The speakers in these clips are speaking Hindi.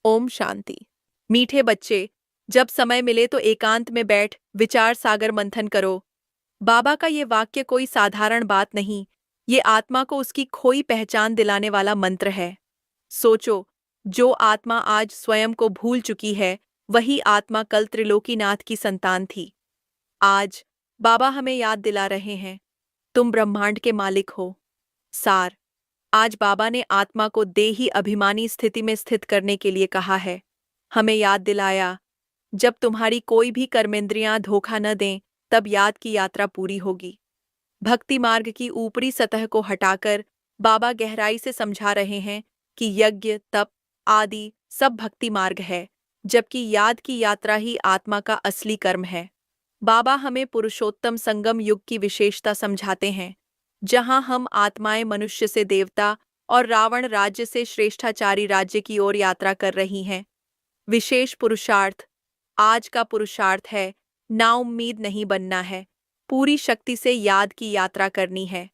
ओम शांति। मीठे बच्चे, जब समय मिले तो एकांत में बैठ विचार सागर मंथन करो। बाबा का ये वाक्य कोई साधारण बात नहीं, ये आत्मा को उसकी खोई पहचान दिलाने वाला मंत्र है। सोचो, जो आत्मा आज स्वयं को भूल चुकी है, वही आत्मा कल त्रिलोकीनाथ की संतान थी। आज बाबा हमें याद दिला रहे हैं, तुम ब्रह्मांड के मालिक हो। सार, आज बाबा ने आत्मा को देही अभिमानी स्थिति में स्थित करने के लिए कहा है। हमें याद दिलाया, जब तुम्हारी कोई भी कर्मेंद्रियां धोखा न दें, तब याद की यात्रा पूरी होगी। भक्ति मार्ग की ऊपरी सतह को हटाकर बाबा गहराई से समझा रहे हैं कि यज्ञ, तप आदि सब भक्ति मार्ग है, जबकि याद की यात्रा ही आत्मा का असली कर्म है। बाबा हमें पुरुषोत्तम संगम युग की विशेषता समझाते हैं, जहां हम आत्माएं मनुष्य से देवता और रावण राज्य से श्रेष्ठाचारी राज्य की ओर यात्रा कर रही हैं। विशेष पुरुषार्थ, आज का पुरुषार्थ है, नाउम्मीद नहीं बनना है, पूरी शक्ति से याद की यात्रा करनी है।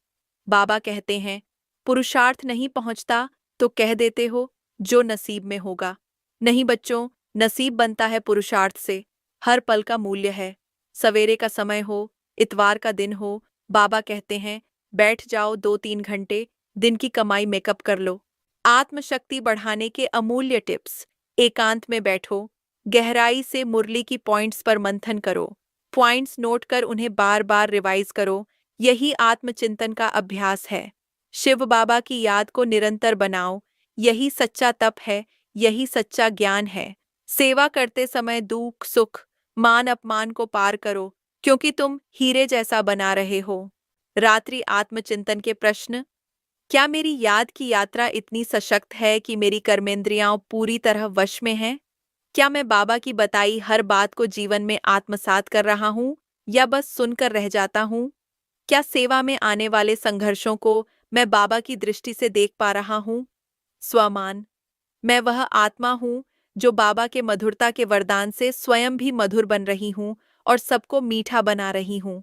बाबा कहते हैं, पुरुषार्थ नहीं पहुंचता तो कह देते हो जो नसीब में होगा। नहीं बच्चों, नसीब बनता है पुरुषार्थ से। हर पल का मूल्य है। सवेरे का समय हो, इतवार का दिन हो, बाबा कहते हैं, बैठ जाओ 2-3 घंटे, दिन की कमाई मेकअप कर लो। आत्मशक्ति बढ़ाने के अमूल्य टिप्स। एकांत में बैठो, गहराई से मुरली की पॉइंट्स पर मंथन करो। पॉइंट्स नोट कर उन्हें बार बार रिवाइज करो। यही आत्मचिंतन का अभ्यास है। शिव बाबा की याद को निरंतर बनाओ। यही सच्चा तप है, यही सच्चा ज्ञान है। सेवा करते समय दुख सुख मान अपमान को पार करो, क्योंकि तुम हीरे जैसा बना रहे हो। रात्रि आत्मचिंतन के प्रश्न। क्या मेरी याद की यात्रा इतनी सशक्त है कि मेरी कर्मेंद्रियां पूरी तरह वश में हैं? क्या मैं बाबा की बताई हर बात को जीवन में आत्मसात कर रहा हूँ, या बस सुनकर रह जाता हूँ? क्या सेवा में आने वाले संघर्षों को मैं बाबा की दृष्टि से देख पा रहा हूँ? स्वमान, मैं वह आत्मा हूँ जो बाबा के मधुरता के वरदान से स्वयं भी मधुर बन रही हूँ और सबको मीठा बना रही हूँ।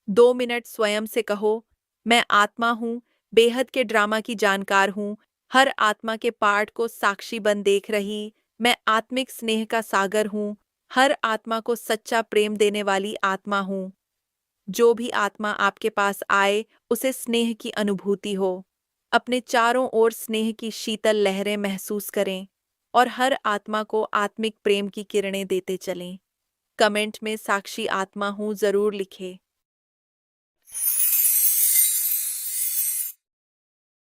2 मिनट स्वयं से कहो, मैं आत्मा हूँ, बेहद के ड्रामा की जानकार हूँ, हर आत्मा के पार्ट को साक्षी बन देख रही। मैं आत्मिक स्नेह का सागर हूँ, हर आत्मा को सच्चा प्रेम देने वाली आत्मा हूँ। जो भी आत्मा आपके पास आए, उसे स्नेह की अनुभूति हो। अपने चारों ओर स्नेह की शीतल लहरें महसूस करें और हर आत्मा को आत्मिक प्रेम की किरणें देते चलें। कमेंट में साक्षी आत्मा हूँ जरूर लिखें।